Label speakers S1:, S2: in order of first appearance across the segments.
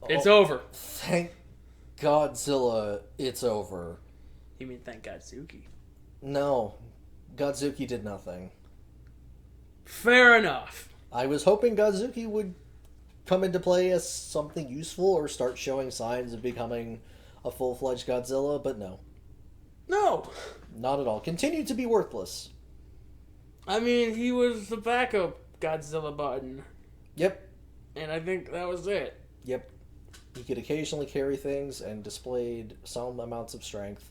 S1: It's over.
S2: Thank Godzilla, it's over.
S1: You mean thank Godzuki?
S2: No, Godzuki did nothing.
S1: Fair enough.
S2: I was hoping Godzuki would come into play as something useful or start showing signs of becoming a full-fledged Godzilla, but no.
S1: No.
S2: Not at all. Continued to be worthless.
S1: I mean, he was the backup Godzilla button.
S2: Yep.
S1: And I think that was it.
S2: Yep. He could occasionally carry things and displayed some amounts of strength.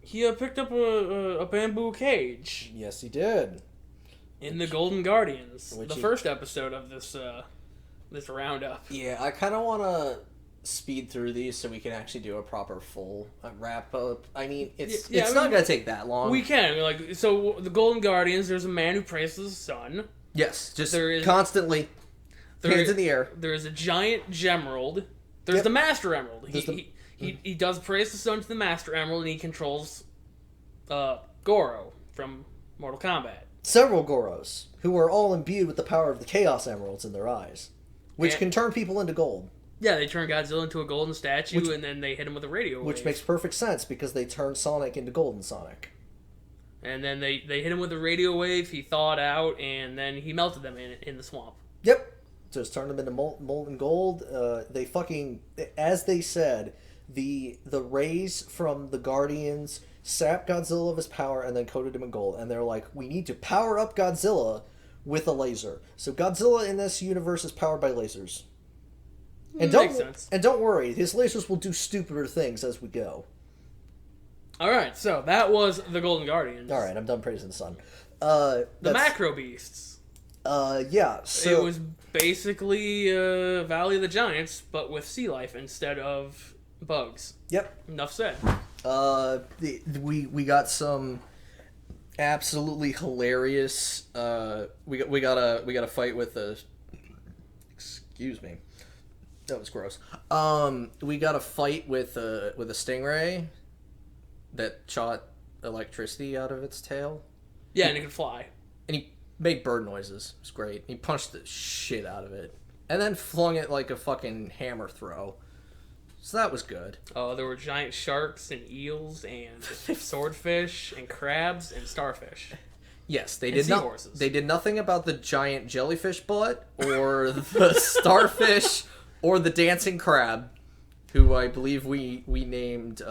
S1: He picked up a bamboo cage.
S2: Yes, he did.
S1: In the Golden Guardians. The first episode of this roundup.
S2: Yeah, I kind of want to speed through these so we can actually do a proper full wrap up. I mean, it's not going to take that long.
S1: We can. So, the Golden Guardians, there's a man who prays to the sun.
S2: Yes, just constantly hands in the air.
S1: There's a giant gemerald. There's the Master Emerald. He does praise the sun to the Master Emerald, and he controls Goro from Mortal Kombat.
S2: Several Goros, who are all imbued with the power of the Chaos Emeralds in their eyes, which can turn people into gold.
S1: Yeah, they turn Godzilla into a golden statue, and then they hit him with a radio wave.
S2: Which makes perfect sense, because they turned Sonic into Golden Sonic.
S1: And then they hit him with a radio wave, he thawed out, and then he melted them in the swamp.
S2: Yep. Just turned them into molten gold. They fucking, as they said, the rays from the Guardians sapped Godzilla of his power and then coated him in gold. And they're like, we need to power up Godzilla with a laser. So Godzilla in this universe is powered by lasers. And
S1: Makes sense.
S2: And don't worry, his lasers will do stupider things as we go.
S1: Alright, so that was the Golden Guardians.
S2: Alright, I'm done praising the sun.
S1: The Macro Beasts.
S2: Yeah, so...
S1: It was basically Valley of the Giants, but with sea life instead of bugs.
S2: Yep.
S1: Enough said.
S2: We got some absolutely hilarious. We got a fight with a. Excuse me, that was gross. We got a fight with a stingray that shot electricity out of its tail.
S1: Yeah, and it could fly.
S2: And he made bird noises. It was great. He punched the shit out of it, and then flung it like a fucking hammer throw. So that was good.
S1: Oh, there were giant sharks and eels and swordfish and crabs and starfish.
S2: Yes, they did not. They did nothing about the giant jellyfish butt or the starfish or the dancing crab, who I believe we named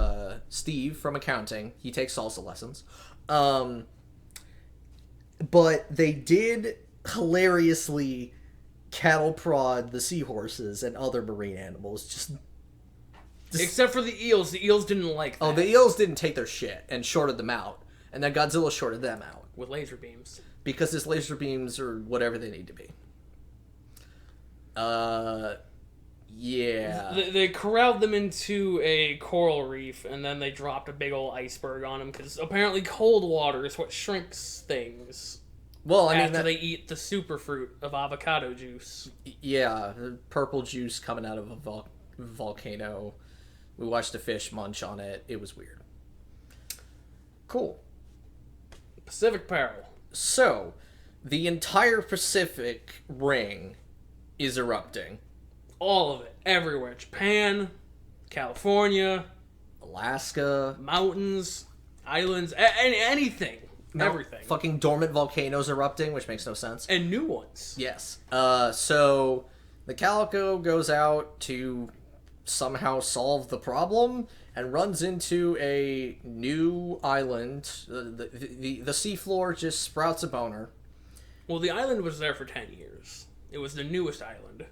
S2: Steve from accounting. He takes salsa lessons. But they did hilariously cattle prod the seahorses and other marine animals. Just
S1: except for the eels. The eels didn't like that.
S2: Oh, the eels didn't take their shit and shorted them out. And then Godzilla shorted them out.
S1: With laser beams.
S2: Because his laser beams are whatever they need to be. Yeah.
S1: They corralled them into a coral reef, and then they dropped a big old iceberg on them, because apparently cold water is what shrinks things.
S2: Well,
S1: after they eat the superfruit of avocado juice.
S2: Yeah, the purple juice coming out of a volcano. We watched a fish munch on it. It was weird. Cool.
S1: Pacific Peril.
S2: So, the entire Pacific Ring is erupting.
S1: All of it. Everywhere. Japan, California,
S2: Alaska,
S1: mountains, islands, anything.
S2: No,
S1: everything.
S2: Fucking dormant volcanoes erupting, which makes no sense.
S1: And new ones.
S2: Yes. So, the Calico goes out to somehow solve the problem and runs into a new island. The seafloor just sprouts a boner.
S1: Well, the island was there for 10 years. It was the newest island.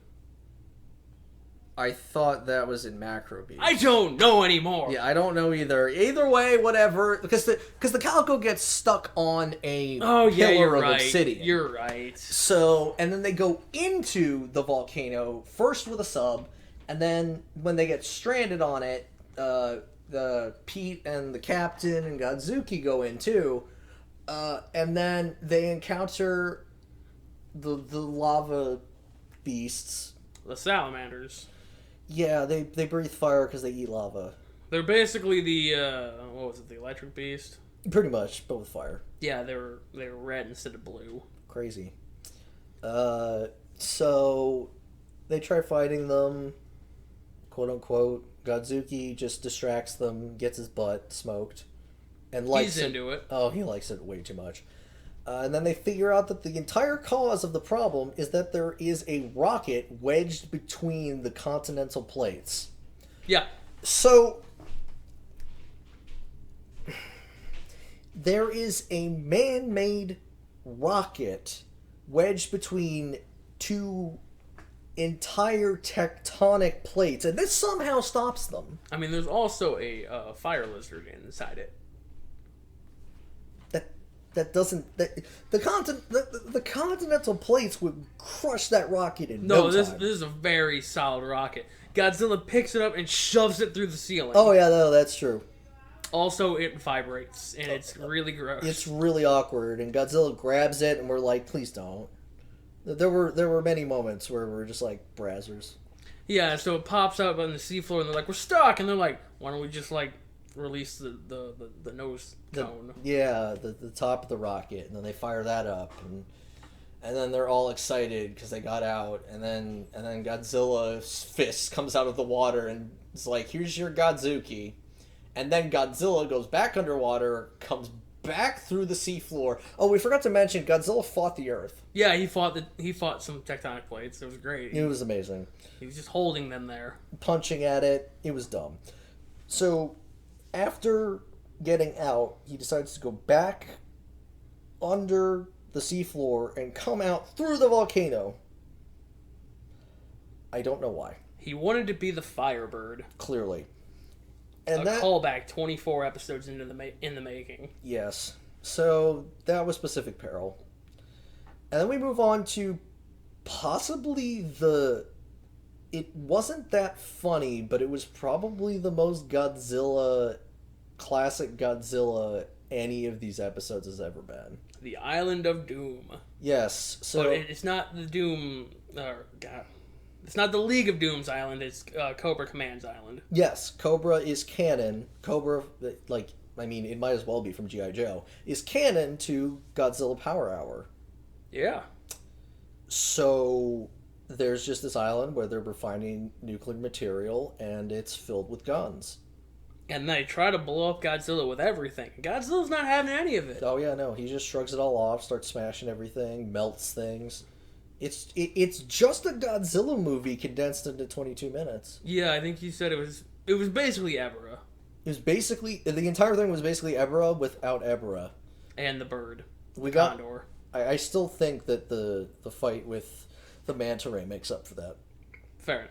S2: I thought that was in Macro Beach.
S1: I don't know anymore.
S2: Yeah, I don't know either. Either way, whatever. Because the Calico gets stuck on a pillar of obsidian.
S1: You're right.
S2: So, and then they go into the volcano, first with a sub, and then when they get stranded on it, the Pete and the captain and Godzuki go in too, and then they encounter the lava beasts.
S1: The salamanders.
S2: Yeah, they breathe fire because they eat lava.
S1: They're basically the the electric beast?
S2: Pretty much, but with fire.
S1: Yeah, they were red instead of blue.
S2: Crazy. So they try fighting them. quote unquote. Godzuki just distracts them, gets his butt smoked, and likes
S1: He's into it.
S2: Oh, he likes it way too much. And then they figure out that the entire cause of the problem is that there is a rocket wedged between the continental plates.
S1: Yeah.
S2: So, there is a man-made rocket wedged between two entire tectonic plates, and this somehow stops them.
S1: I mean, there's also a fire lizard inside it.
S2: That doesn't... The continental plates would crush that rocket in no time.
S1: This is a very solid rocket. Godzilla picks it up and shoves it through the ceiling.
S2: Oh, yeah, no, that's true.
S1: Also, it vibrates, and it's really gross.
S2: It's really awkward, and Godzilla grabs it, and we're like, please don't. There were many moments where we're just like, brazzers.
S1: Yeah, so it pops out on the seafloor, and they're like, we're stuck! And they're like, why don't we just, like, release the nose cone?
S2: The top of the rocket, and then they fire that up, and then they're all excited because they got out, and then Godzilla's fist comes out of the water and is like, here's your Godzuki. And then Godzilla goes back underwater, comes back through the seafloor. Oh, we forgot to mention, Godzilla fought the Earth.
S1: Yeah, he fought some tectonic plates. It was great.
S2: It was amazing.
S1: He was just holding them there.
S2: Punching at it. It was dumb. So, after getting out, he decides to go back under the seafloor and come out through the volcano. I don't know why.
S1: He wanted to be the Firebird.
S2: Clearly.
S1: And that callback 24 episodes in the making.
S2: Yes. So, that was Pacific Peril. And then we move on to possibly it wasn't that funny, but it was probably the most classic Godzilla any of these episodes has ever been.
S1: The Island of Doom.
S2: Yes. So
S1: but it's not the Doom... It's not the League of Doom's island, it's Cobra Command's island.
S2: Yes, Cobra is canon. Cobra, it might as well be from G.I. Joe, is canon to Godzilla Power Hour.
S1: Yeah.
S2: So, there's just this island where they're refining nuclear material, and it's filled with guns.
S1: And they try to blow up Godzilla with everything. Godzilla's not having any of it.
S2: Oh yeah, no, he just shrugs it all off, starts smashing everything, melts things. It's just a Godzilla movie condensed into 22 minutes.
S1: Yeah, I think you said it was basically Ebra.
S2: It was basically, the entire thing was basically Ebra without Ebra.
S1: And the bird.
S2: Condor. I still think that the fight with the manta ray makes up for that.
S1: Fair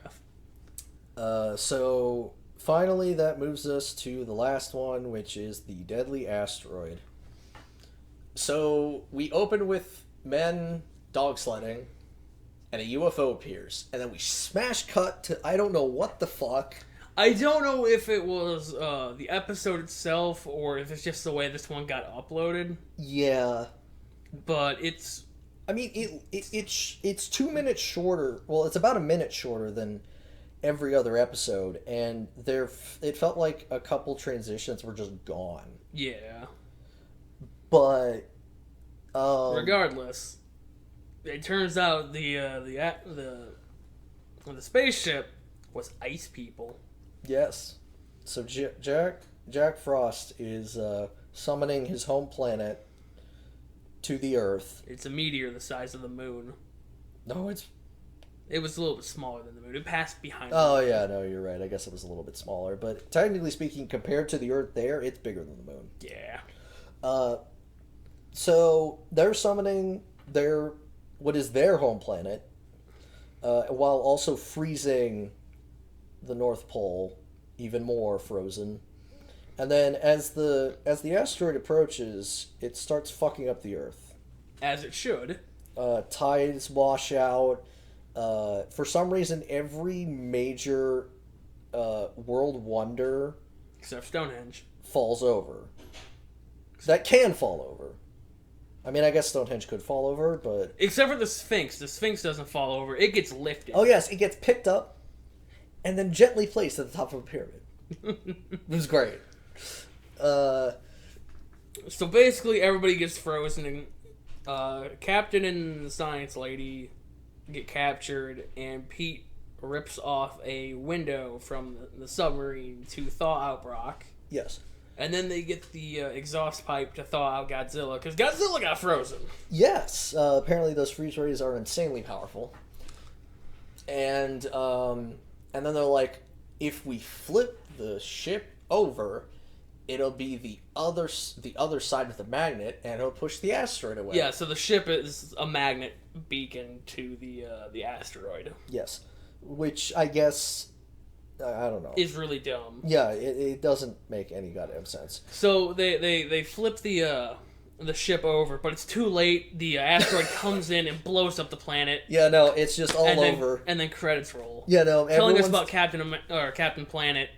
S1: enough.
S2: So, finally, that moves us to the last one, which is the deadly asteroid. So, we open with men dog sledding, and a UFO appears, and then we smash cut to I don't know what the fuck.
S1: I don't know if it was the episode itself or if it's just the way this one got uploaded.
S2: Yeah,
S1: but it's.
S2: I mean, it's 2 minutes shorter. Well, it's about a minute shorter than every other episode, and it felt like a couple transitions were just gone.
S1: Yeah,
S2: but
S1: regardless. It turns out the spaceship was ice people.
S2: Yes. So Jack Frost is summoning his home planet to the Earth.
S1: It's a meteor the size of the moon.
S2: No,
S1: it was a little bit smaller than the moon. It passed behind
S2: the moon.
S1: Yeah,
S2: no, you're right. I guess it was a little bit smaller. But technically speaking, compared to the Earth there, it's bigger than the moon.
S1: Yeah.
S2: So they're summoning what is their home planet, while also freezing the North Pole even more frozen. And then as the asteroid approaches, it starts fucking up the Earth.
S1: As it should.
S2: Tides wash out. For some reason, every major world wonder,
S1: except Stonehenge,
S2: falls over. That can fall over. I mean, I guess Stonehenge could fall over, but...
S1: Except for the Sphinx. The Sphinx doesn't fall over. It gets lifted.
S2: Oh, yes. It gets picked up and then gently placed at the top of a pyramid. It was great.
S1: So basically, everybody gets frozen. And Captain and the Science Lady get captured, and Pete rips off a window from the submarine to thaw out Brock.
S2: Yes.
S1: And then they get the exhaust pipe to thaw out Godzilla, because Godzilla got frozen.
S2: Yes. Apparently those freeze rays are insanely powerful. And then they're like, if we flip the ship over, it'll be the other side of the magnet, and it'll push the asteroid away.
S1: Yeah, so the ship is a magnet beacon to the asteroid.
S2: Yes. Which, I guess, I don't know.
S1: Is really dumb.
S2: Yeah, it doesn't make any goddamn sense.
S1: So they flip the ship over, but it's too late. The asteroid comes in and blows up the planet.
S2: Yeah, no, it's just all over.
S1: And then credits roll.
S2: Yeah, no,
S1: telling us about Captain Planet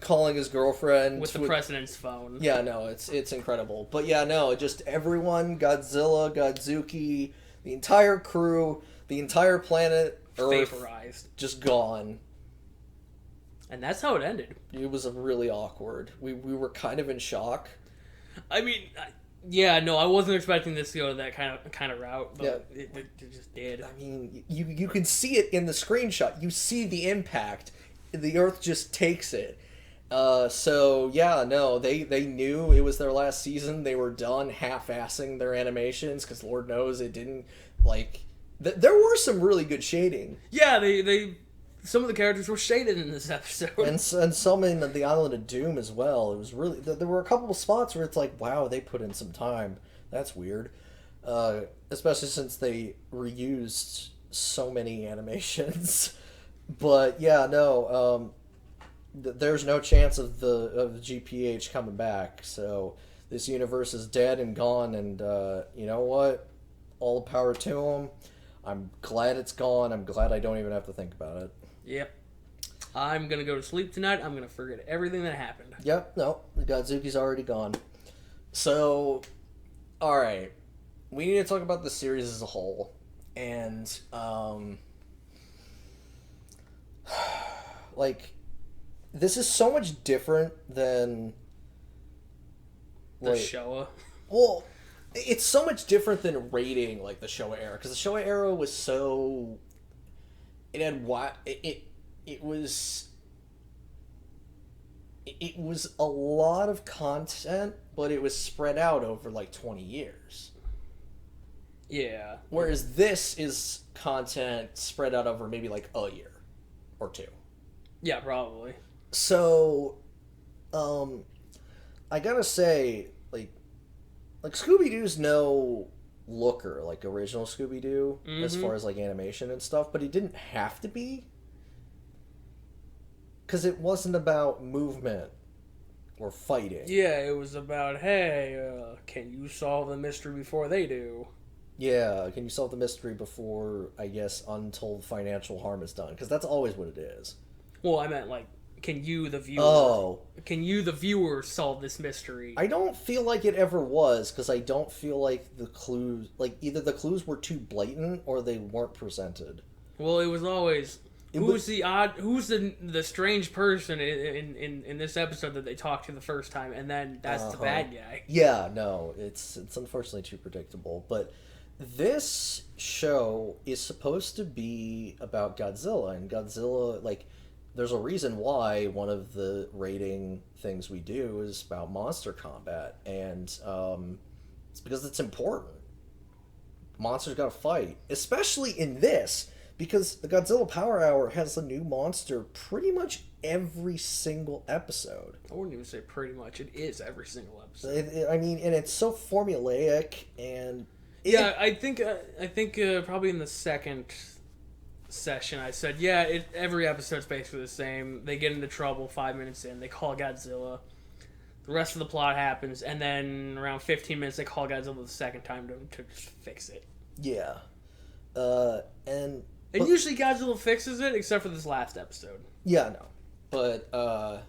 S2: calling his girlfriend
S1: with the president's phone.
S2: Yeah, no, it's incredible. But yeah, no, just everyone, Godzilla, Godzuki, the entire crew, the entire planet Earth,
S1: vaporized,
S2: just gone.
S1: And that's how it ended.
S2: It was really awkward. We were kind of in shock.
S1: I mean, yeah, no, I wasn't expecting this to go that kind of route, but yeah. it just did.
S2: I mean, you can see it in the screenshot. You see the impact. The Earth just takes it. So yeah, no, they knew it was their last season. They were done half-assing their animations because Lord knows it didn't like. There were some really good shading.
S1: Yeah, they some of the characters were shaded in this episode,
S2: and some in the Island of Doom as well. It was really there were a couple of spots where it's like, wow, they put in some time. That's weird, especially since they reused so many animations. But yeah, no, there's no chance of the GPH coming back. So this universe is dead and gone. And you know what? All the power to them. I'm glad it's gone. I'm glad I don't even have to think about it.
S1: Yep. I'm going to go to sleep tonight. I'm going to forget everything that happened.
S2: Yep. No, the Godzuki's already gone. So, alright. We need to talk about the series as a whole. And, like, this is so much different than...
S1: The Showa?
S2: Well... It's so much different than rating like the Showa era, because the Showa era was so it was a lot of content, but it was spread out over like 20 years.
S1: Yeah.
S2: Whereas this is content spread out over maybe like a year or two.
S1: Yeah, probably.
S2: So, I gotta say, like Scooby-Doo's no looker like original Scooby-Doo as far as like animation and stuff, but it didn't have to be, because it wasn't about movement or fighting.
S1: Yeah, it was about, hey, can you solve the mystery before they do?
S2: Yeah, can you solve the mystery before, I guess, untold financial harm is done? Because that's always what it is.
S1: Well, I meant like, can you, the viewer, solve this mystery?
S2: I don't feel like it ever was, because I don't feel like the clues, like, either the clues were too blatant or they weren't presented.
S1: Well, it was always, who's the strange person in this episode that they talked to the first time, and then that's the bad guy.
S2: Yeah, no, it's unfortunately too predictable, but this show is supposed to be about Godzilla, and Godzilla, like, there's a reason why one of the rating things we do is about monster combat, and it's because it's important. Monsters gotta fight, especially in this, because the Godzilla Power Hour has a new monster pretty much every single episode.
S1: I wouldn't even say pretty much. It is every single episode.
S2: I mean, and it's so formulaic, and...
S1: Yeah, I think probably in the second session I said, yeah, every episode's basically the same. They get into trouble 5 minutes in, they call Godzilla. The rest of the plot happens, and then around 15 minutes they call Godzilla the second time to just fix it. Yeah. And usually Godzilla fixes it, except for this last episode.
S2: Yeah, no. But, oh,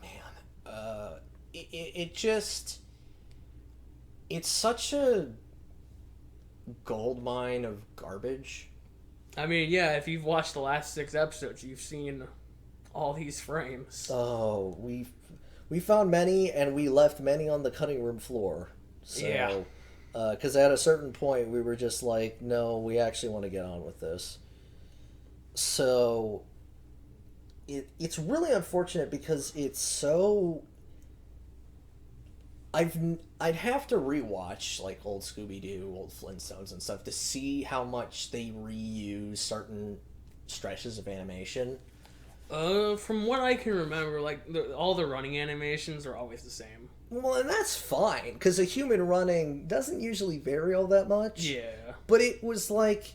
S2: man. It just... It's such a goldmine of garbage.
S1: I mean, yeah, if you've watched the last 6 episodes, you've seen all these frames.
S2: Oh, we found many, and we left many on the cutting room floor. So,
S1: yeah.
S2: Because at a certain point, we were just like, no, we actually want to get on with this. So it's really unfortunate because it's so. I'd have to rewatch like old Scooby Doo, old Flintstones and stuff to see how much they reuse certain stretches of animation.
S1: From what I can remember, like all the running animations are always the same.
S2: Well, and that's fine because a human running doesn't usually vary all that much.
S1: Yeah.
S2: But it was like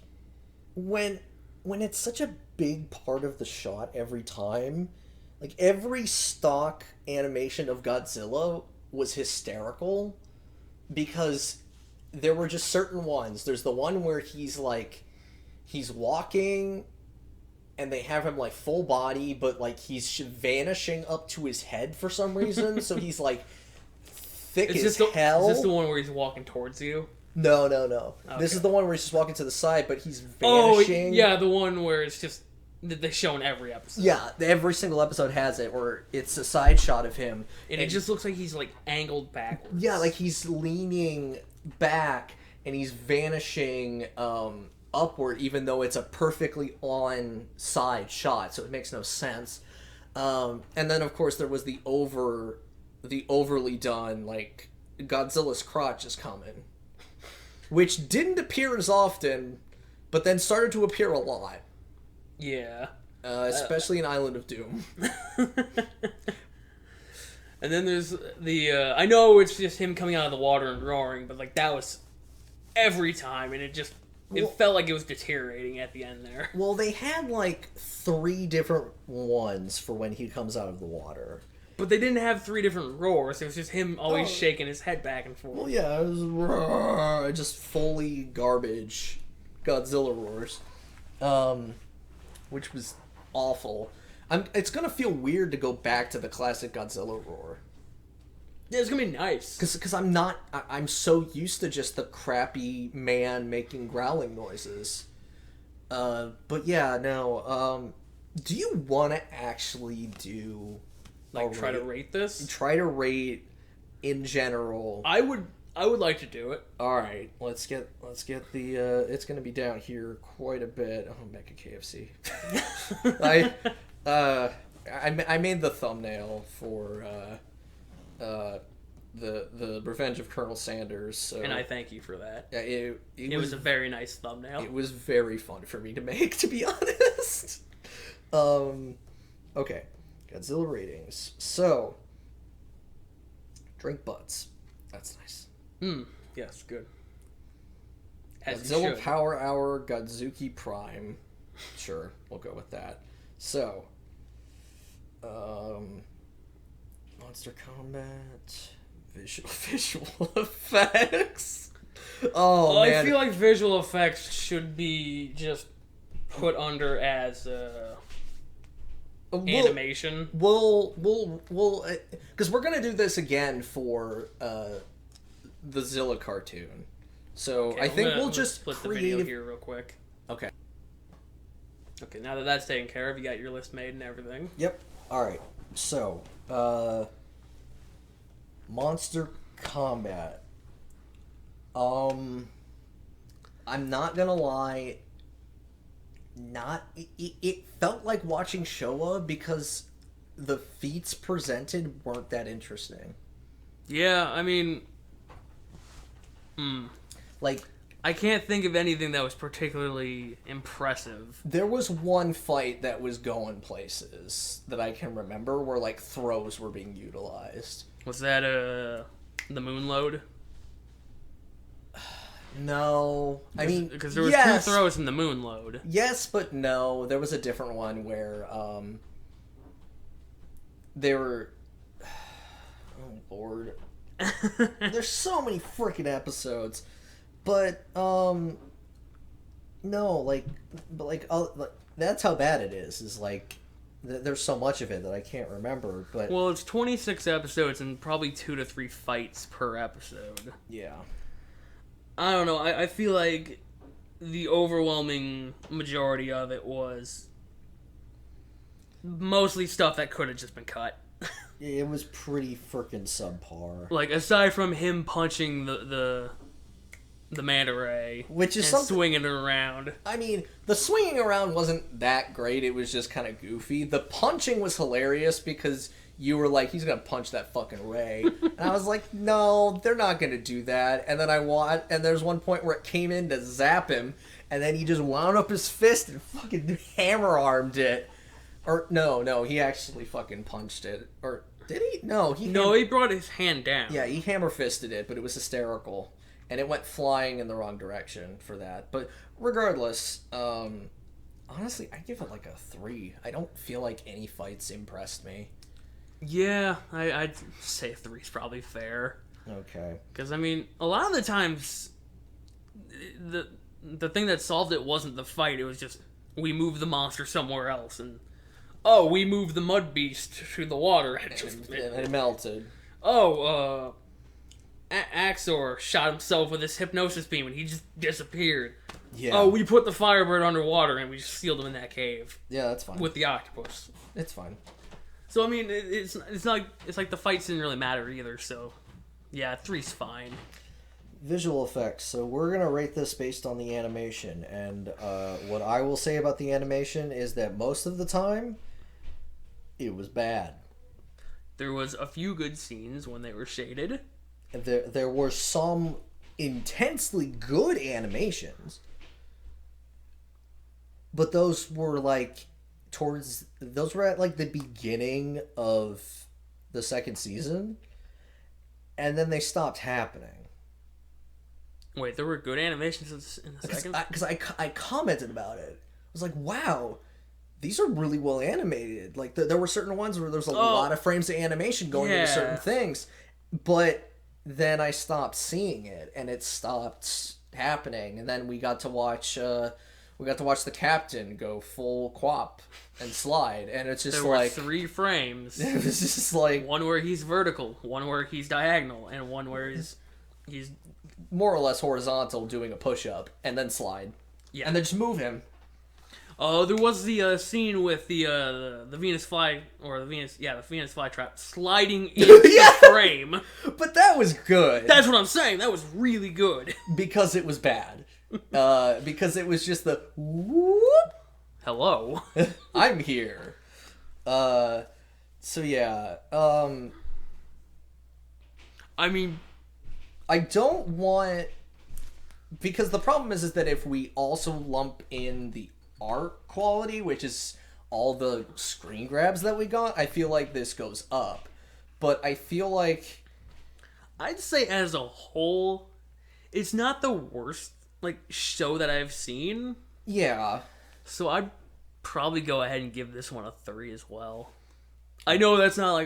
S2: when it's such a big part of the shot every time, like every stock animation of Godzilla was hysterical because there were just certain ones. There's the one where he's walking and they have him like full body, but like he's vanishing up to his head for some reason. So he's like thick as hell.
S1: Is this the one where he's walking towards you?
S2: No.
S1: Okay.
S2: This is the one where he's just walking to the side, but he's vanishing.
S1: Oh, yeah, the one where it's just that they show in every episode.
S2: Yeah, every single episode has it, where it's a side shot of him.
S1: And it just looks like he's, like, angled backwards.
S2: Yeah, like he's leaning back, and he's vanishing upward, even though it's a perfectly on-side shot, so it makes no sense. And then, of course, there was the overly done, like, Godzilla's crotch is coming. Which didn't appear as often, but then started to appear a lot.
S1: Yeah.
S2: Especially in Island of Doom.
S1: And then there's the, I know it's just him coming out of the water and roaring, but, like, that was every time, and it felt like it was deteriorating at the end there.
S2: Well, they had, like, 3 different ones for when he comes out of the water.
S1: But they didn't have 3 different roars. It was just him always shaking his head back and forth.
S2: Well, yeah, it was just fully garbage Godzilla roars. Which was awful. It's gonna feel weird to go back to the classic Godzilla roar.
S1: Yeah, it's gonna be nice.
S2: Because I'm so used to just the crappy man making growling noises. But yeah, no. Do you want to actually do...
S1: Like, try to rate this?
S2: Try to rate in general.
S1: I would like to do it.
S2: All right, let's get the. It's gonna be down here quite a bit. Oh, back at KFC. I made the thumbnail for the Revenge of Colonel Sanders. So,
S1: and I thank you for that.
S2: It
S1: was a very nice thumbnail.
S2: It was very fun for me to make, to be honest. Okay. Godzilla ratings. So, drink butts. That's nice.
S1: Yes, good.
S2: Godzilla Power Hour, Godzuki Prime. Sure, we'll go with that. So, Monster Combat, visual effects. Oh, man.
S1: I feel like visual effects should be just put under as animation.
S2: We'll because we're gonna do this again for the Zilla cartoon. So okay, I think we'll just
S1: split the video here real quick.
S2: Okay.
S1: Okay, now that that's taken care of, you got your list made and everything.
S2: Yep. All right. So, Monster Combat. I'm not gonna lie. It felt like watching Showa because the feats presented weren't that interesting.
S1: Yeah, I mean,
S2: like,
S1: I can't think of anything that was particularly impressive.
S2: There was one fight that was going places that I can remember where, like, throws were being utilized.
S1: Was that the moon load?
S2: No. I mean,
S1: because there was 2 throws in the moon load.
S2: Yes, but no. There was a different one where they were... Oh, Lord. There's so many freaking episodes. But, no, like, that's how bad it is like, there's so much of it that I can't remember, but...
S1: Well, it's 26 episodes and probably 2 to 3 fights per episode.
S2: Yeah.
S1: I don't know, I feel like the overwhelming majority of it was mostly stuff that could have just been cut.
S2: It was pretty freaking subpar.
S1: Like, aside from him punching the the manta ray,
S2: which is
S1: and
S2: something
S1: swinging it around.
S2: I mean, the swinging around wasn't that great. It was just kind of goofy. The punching was hilarious because you were like, he's gonna punch that fucking ray, and I was like, no, they're not gonna do that. And then and there's one point where it came in to zap him, and then he just wound up his fist and fucking hammer armed it. Or no, he actually fucking punched it. Or did he? No,
S1: he brought his hand down.
S2: Yeah, he hammer fisted it, but it was hysterical. And it went flying in the wrong direction for that. But regardless, honestly, I give it like a 3. I don't feel like any fights impressed me.
S1: Yeah, I'd say 3 is probably fair.
S2: Okay.
S1: Because, I mean, a lot of the times, the thing that solved it wasn't the fight. It was just, we moved the monster somewhere else. And, we moved the mud beast through the water. And
S2: it melted.
S1: Axor shot himself with his hypnosis beam and he just disappeared.
S2: Yeah.
S1: We put the Firebird underwater and we just sealed him in that cave.
S2: Yeah, that's fine.
S1: With the octopus.
S2: It's fine.
S1: So I mean, it's like the fights didn't really matter either. So yeah, 3's fine.
S2: Visual effects. So we're gonna rate this based on the animation, and what I will say about the animation is that most of the time, it was bad.
S1: There was a few good scenes when they were shaded.
S2: There were some intensely good animations, but those were like at like the beginning of the second season, and then they stopped happening.
S1: Wait, there were good animations in the second?
S2: Because I commented about it. I was like, wow, these are really well animated. Like there were certain ones where there's a lot of frames of animation going into certain things, but then I stopped seeing it, and it stopped happening. And then we got to watch the captain go full quap and slide, and it's just
S1: there were 3 frames.
S2: It was just like
S1: one where he's vertical, one where he's diagonal, and one where he's
S2: more or less horizontal doing a push-up and then slide. Yeah, and then just move him.
S1: Oh, there was the scene with the Venus fly the Venus flytrap sliding into the frame.
S2: But that was good.
S1: That's what I'm saying. That was really good
S2: because it was bad. Because it was just the whoop.
S1: Hello,
S2: I'm here. So yeah.
S1: I mean,
S2: I don't want, because the problem is that if we also lump in the art quality, which is all the screen grabs that we got, I feel like this goes up. But I feel like,
S1: I'd say as a whole, it's not the worst show that I've seen.
S2: Yeah.
S1: So I'd probably go ahead and give this one a 3 as well. I know that's not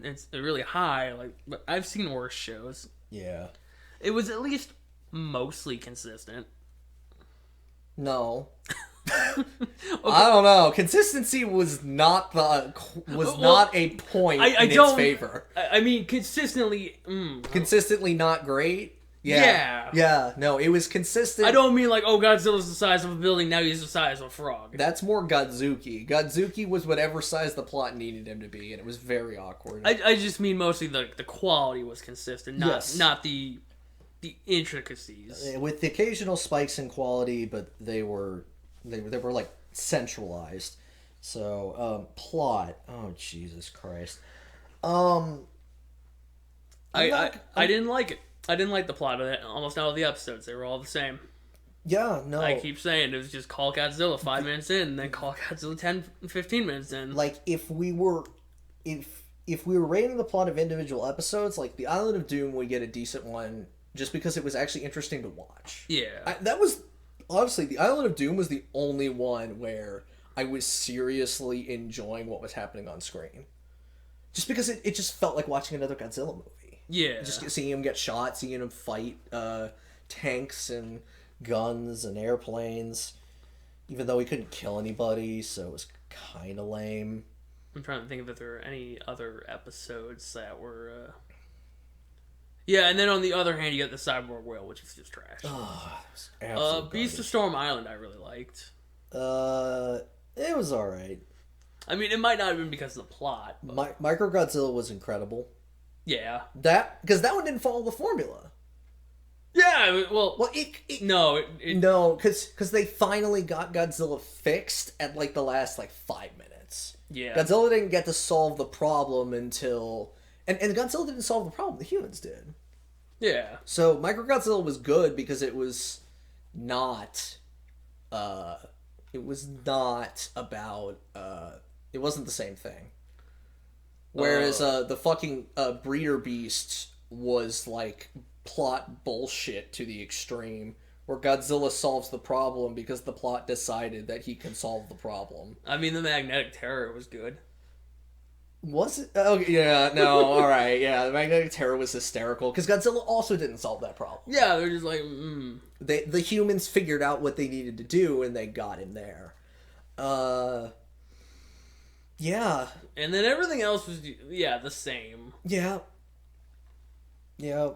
S1: it's really high, but I've seen worse shows.
S2: Yeah.
S1: It was at least mostly consistent.
S2: No. Okay. I don't know. Consistency was not a point in its favor.
S1: I mean, consistently
S2: not great. Yeah. No, it was consistent.
S1: I don't mean Godzilla's the size of a building, now he's the size of a frog.
S2: That's more Godzuki. Godzuki was whatever size the plot needed him to be, and it was very awkward.
S1: I just mean mostly the quality was consistent, not the intricacies.
S2: With the occasional spikes in quality, but they were centralized. So, plot. Oh, Jesus Christ. I
S1: didn't like it. I didn't like the plot of it. Almost all of the episodes, they were all the same.
S2: Yeah, no.
S1: I keep saying it was just call Godzilla 5 minutes in, and then call Godzilla 10, 15 minutes in.
S2: If we were rating the plot of individual episodes, the Island of Doom would get a decent one, just because it was actually interesting to watch.
S1: Yeah.
S2: That was honestly, the Island of Doom was the only one where I was seriously enjoying what was happening on screen. Just because it just felt like watching another Godzilla movie.
S1: Yeah.
S2: Just seeing him get shot, seeing him fight tanks and guns and airplanes, even though he couldn't kill anybody, so it was kind of lame.
S1: I'm trying to think if there were any other episodes that were... Yeah, and then on the other hand, you got the Cyborg Whale, which is just trash.
S2: Oh, that was
S1: Beast of Storm Island I really liked.
S2: It was alright.
S1: I mean, it might not have been because of the plot.
S2: Micro Godzilla was incredible.
S1: Yeah.
S2: Because that one didn't follow the formula.
S1: Yeah, well,
S2: Well, no, because they finally got Godzilla fixed at like the last like 5 minutes.
S1: Yeah.
S2: Godzilla didn't get to solve the problem until, and Godzilla didn't solve the problem. The humans did.
S1: Yeah.
S2: So Mechagodzilla was good because it was not, it was not about, it wasn't the same thing. Whereas the fucking breeder beast was like plot bullshit to the extreme, where Godzilla solves the problem because the plot decided that he can solve the problem.
S1: I mean, the magnetic terror was good.
S2: Was it? Oh, yeah, no, alright, yeah, the magnetic terror was hysterical, because Godzilla also didn't solve that problem.
S1: Yeah, they're just like,
S2: The humans figured out what they needed to do, and they got him there. Yeah.
S1: And then everything else was, the same.
S2: Yeah. Yeah.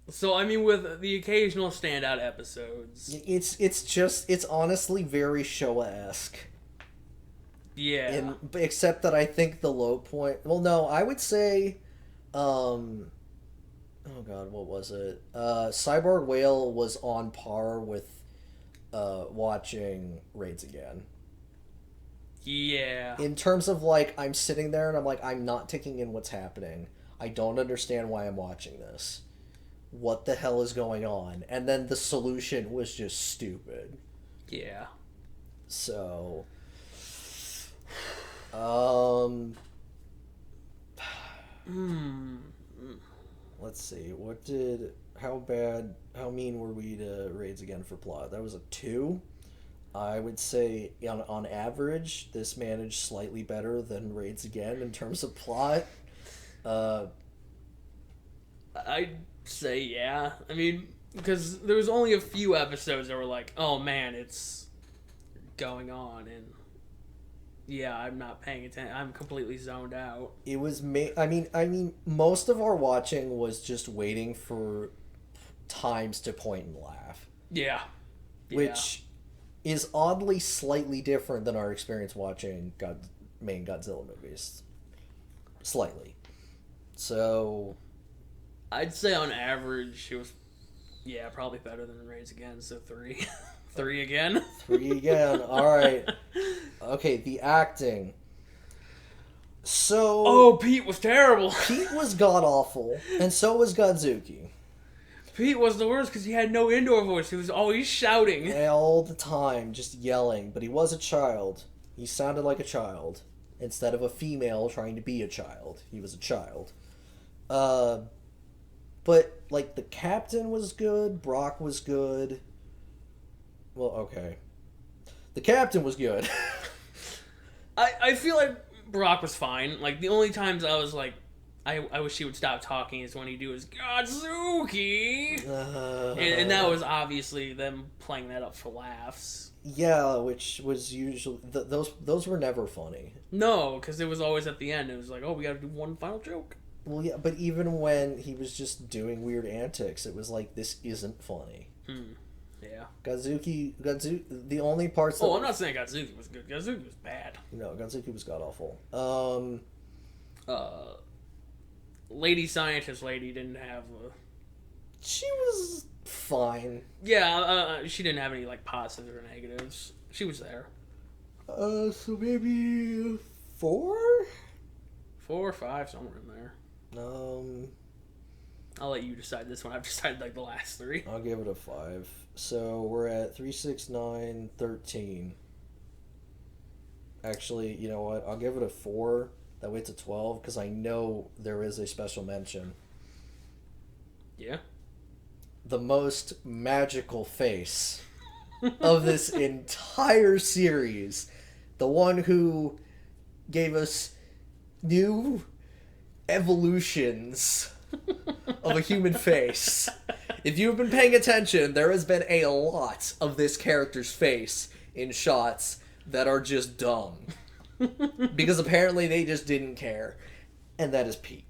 S1: So, I mean, with the occasional standout episodes.
S2: It's honestly very Showa-esque.
S1: Yeah.
S2: Except that I think the low point... Well, no, I would say... oh god, what was it? Cyborg Whale was on par with watching Raids Again.
S1: Yeah.
S2: In terms of, like, I'm sitting there and I'm like, I'm not taking in what's happening. I don't understand why I'm watching this. What the hell is going on? And then the solution was just stupid.
S1: Yeah.
S2: So... Let's see. How mean were we to Raids Again for plot? That was a 2. I would say on average, this managed slightly better than Raids Again in terms of plot.
S1: I'd say yeah. I mean, because there was only a few episodes that were like, oh man, it's going on, and yeah, I'm not paying attention. I'm completely zoned out.
S2: It was I mean, most of our watching was just waiting for times to point and laugh.
S1: Yeah.
S2: Which is oddly slightly different than our experience watching main Godzilla movies. Slightly. So...
S1: I'd say on average it was, probably better than Raids Again, so 3. 3 again?
S2: 3 again, alright. Okay, the acting. So...
S1: Oh, Pete was terrible.
S2: Pete was god-awful, and so was Godzuki.
S1: Pete was the worst because he had no indoor voice. He was always shouting.
S2: All the time, just yelling. But he was a child. He sounded like a child. Instead of a female trying to be a child. He was a child. But, like, the captain was good. Brock was good. Well, okay. The captain was good.
S1: I feel like Brock was fine. Like, the only times I was like, I wish he would stop talking is when he'd do his Godzuki. And that was obviously them playing that up for laughs.
S2: Yeah, which was usually... those were never funny.
S1: No, because it was always at the end. It was like, oh, we gotta do one final joke.
S2: Well, yeah, but even when he was just doing weird antics, it was like, this isn't funny.
S1: Yeah.
S2: Godzuki, the only parts that...
S1: Oh, I'm not saying Godzuki was good. Godzuki was bad.
S2: No, Godzuki was god-awful.
S1: Lady Scientist Lady didn't have a...
S2: She was fine.
S1: Yeah, she didn't have any, like, positives or negatives. She was there.
S2: So maybe 4?
S1: 4 or 5, somewhere in there. I'll let you decide this one. I've decided, like, the last 3.
S2: I'll give it a 5. So we're at 3, 6, 9, 13. Actually, you know what? I'll give it a 4. That way it's a 12, because I know there is a special mention.
S1: Yeah?
S2: The most magical face of this entire series. The one who gave us new evolutions of a human face. If you've been paying attention, there has been a lot of this character's face in shots that are just dumb. Because apparently they just didn't care. And that is Pete.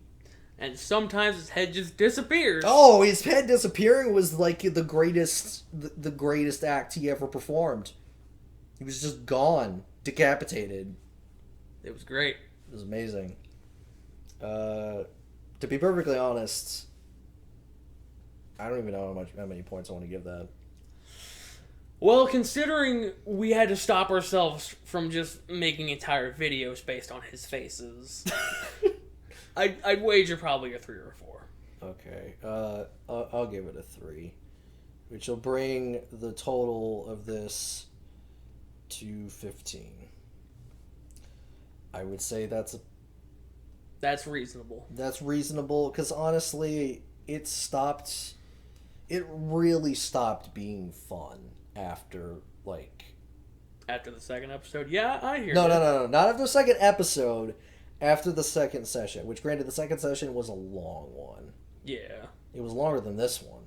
S1: And sometimes his head just disappears.
S2: Oh, his head disappearing was like the greatest act he ever performed. He was just gone, decapitated.
S1: It was great.
S2: It was amazing. To be perfectly honest, I don't even know how many points I want to give that.
S1: Well, considering we had to stop ourselves from just making entire videos based on his faces, I'd wager probably a 3 or a 4.
S2: Okay, I'll give it a 3, which will bring the total of this to 15. I would say that's
S1: reasonable.
S2: That's reasonable, because honestly, it really stopped being fun after
S1: the second episode. Yeah, I hear
S2: No,
S1: that.
S2: no, not after the second episode, after the second session, which granted the second session was a long one.
S1: Yeah.
S2: It was longer than this one,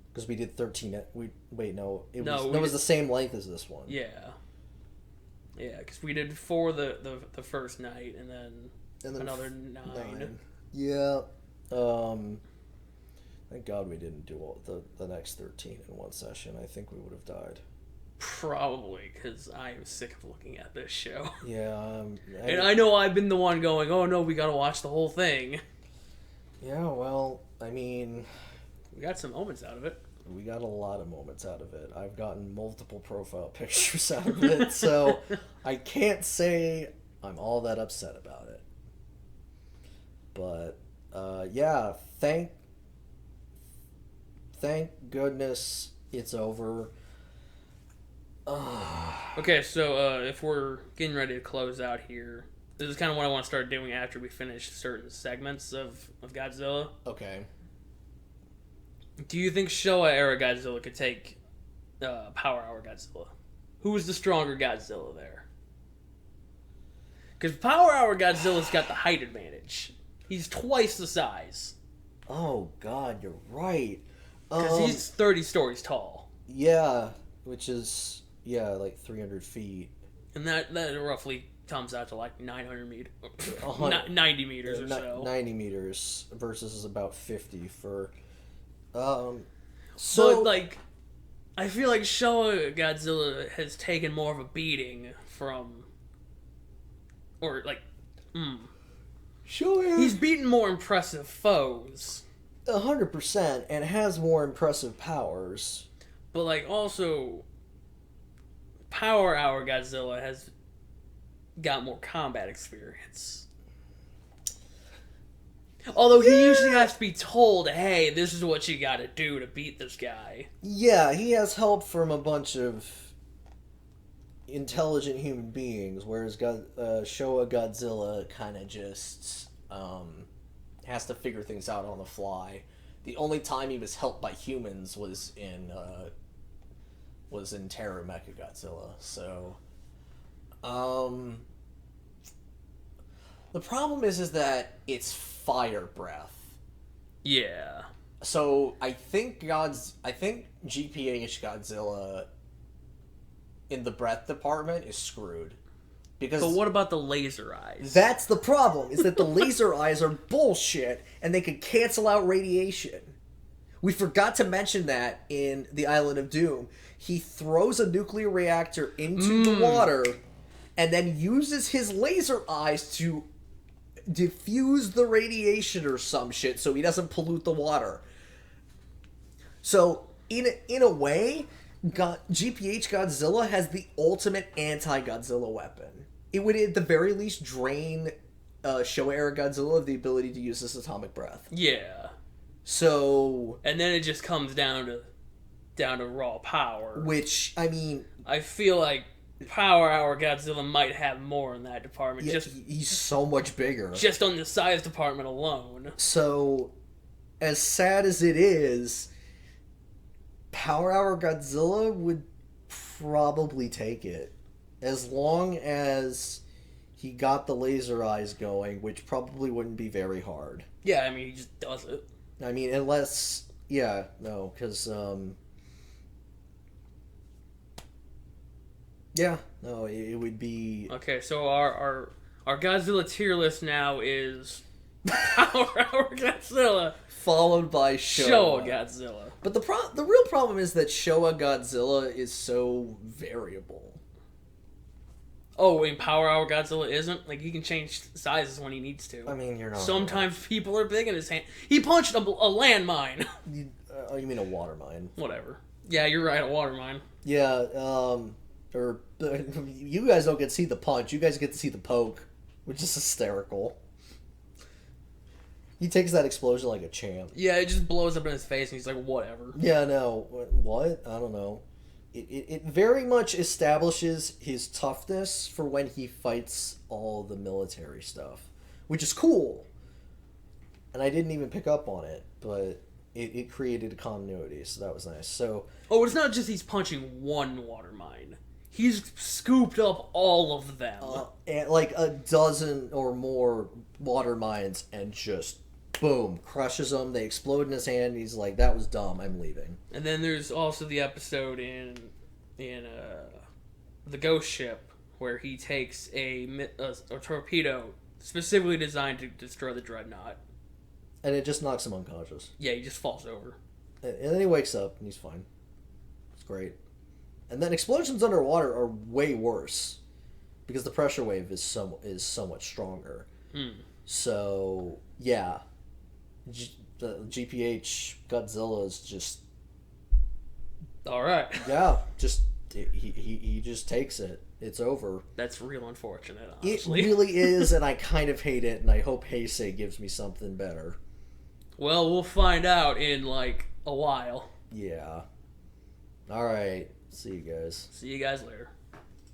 S2: because we did 13. It was the same length as this one.
S1: Yeah. Yeah, because we did 4 the first night, and then another 9.
S2: Yeah. Thank God we didn't do all the next 13 in one session. I think we would have died.
S1: Probably, because I am sick of looking at this show.
S2: Yeah.
S1: And I know I've been the one going, oh no, we gotta watch the whole thing.
S2: Yeah, well, I mean...
S1: We got some moments out of it.
S2: We got a lot of moments out of it. I've gotten multiple profile pictures out of it, so I can't say I'm all that upset about it. But, yeah, thank goodness it's over.
S1: Okay, so if we're getting ready to close out here, this is kind of what I want to start doing after we finish certain segments of Godzilla.
S2: Okay.
S1: Do you think Showa era Godzilla could take Power Hour Godzilla? Who is the stronger Godzilla there? Because Power Hour Godzilla's got the height advantage. He's twice the size.
S2: Oh, God, you're right.
S1: Because he's 30 stories tall.
S2: Yeah, which is, like 300 feet.
S1: And that roughly comes out to like 900 meters. 90 meters or so.
S2: 90 meters versus about 50 for...
S1: But, I feel like Showa Godzilla has taken more of a beating from...
S2: Sure.
S1: He's beaten more impressive foes.
S2: 100%, and has more impressive powers.
S1: But, also... Power Hour Godzilla has got more combat experience. Although he usually has to be told, hey, this is what you gotta do to beat this guy.
S2: Yeah, he has help from a bunch of intelligent human beings, whereas Showa Godzilla kind of just has to figure things out on the fly. The only time he was helped by humans was in Terror Mechagodzilla. So, the problem is that it's fire breath.
S1: Yeah.
S2: So I think GPH Godzilla in the breath department is screwed. Because
S1: but what about the laser eyes?
S2: That's the problem, is that the laser eyes are bullshit and they can cancel out radiation. We forgot to mention that in the Island of Doom. He throws a nuclear reactor into the water and then uses his laser eyes to diffuse the radiation or some shit so he doesn't pollute the water. So, in a way, GPH Godzilla has the ultimate anti-Godzilla weapon. It would, at the very least, drain Showa-era Godzilla of the ability to use this atomic breath.
S1: Yeah.
S2: So...
S1: And then it just comes down to raw power.
S2: Which, I mean...
S1: I feel like Power Hour Godzilla might have more in that department.
S2: Yeah, he's so much bigger.
S1: Just on the size department alone.
S2: So, as sad as it is, Power Hour Godzilla would probably take it. As long as he got the laser eyes going, which probably wouldn't be very hard.
S1: Yeah, I mean, he just does it.
S2: I mean, unless... Yeah, no, because... Yeah, no, it would be...
S1: Okay, so our Godzilla tier list now is Power Hour Godzilla,
S2: followed by
S1: Showa Godzilla.
S2: But the real problem is that Showa Godzilla is so variable.
S1: Oh, and Power Hour Godzilla isn't? Like, he can change sizes when he needs to.
S2: I mean, you're not...
S1: Sometimes people are big in his hand. He punched a landmine.
S2: Oh, you mean a water mine?
S1: Whatever. Yeah, you're right. A water mine.
S2: Yeah. Or you guys don't get to see the punch. You guys get to see the poke, which is hysterical. He takes that explosion like a champ.
S1: Yeah, it just blows up in his face, and he's like, whatever.
S2: Yeah, no. What? I don't know. It very much establishes his toughness for when he fights all the military stuff, which is cool. And I didn't even pick up on it, but it created a continuity, so that was nice. So,
S1: oh, it's not just he's punching one water mine. He's scooped up all of them.
S2: And like a dozen or more water mines, and just boom, crushes them. They explode in his hand. He's like, "That was dumb. I'm leaving."
S1: And then there's also the episode in the Ghost Ship where he takes a torpedo specifically designed to destroy the Dreadnought.
S2: And it just knocks him unconscious.
S1: Yeah, he just falls over.
S2: And then he wakes up and he's fine. It's great. And then explosions underwater are way worse because the pressure wave is so much stronger. So yeah, the GPH Godzilla is just
S1: all right.
S2: Yeah, just he just takes it. It's over.
S1: That's real unfortunate, honestly.
S2: It really is, and I kind of hate it, and I hope Heisei gives me something better.
S1: Well, we'll find out in like a while.
S2: Yeah. All right. See you guys.
S1: See you guys later.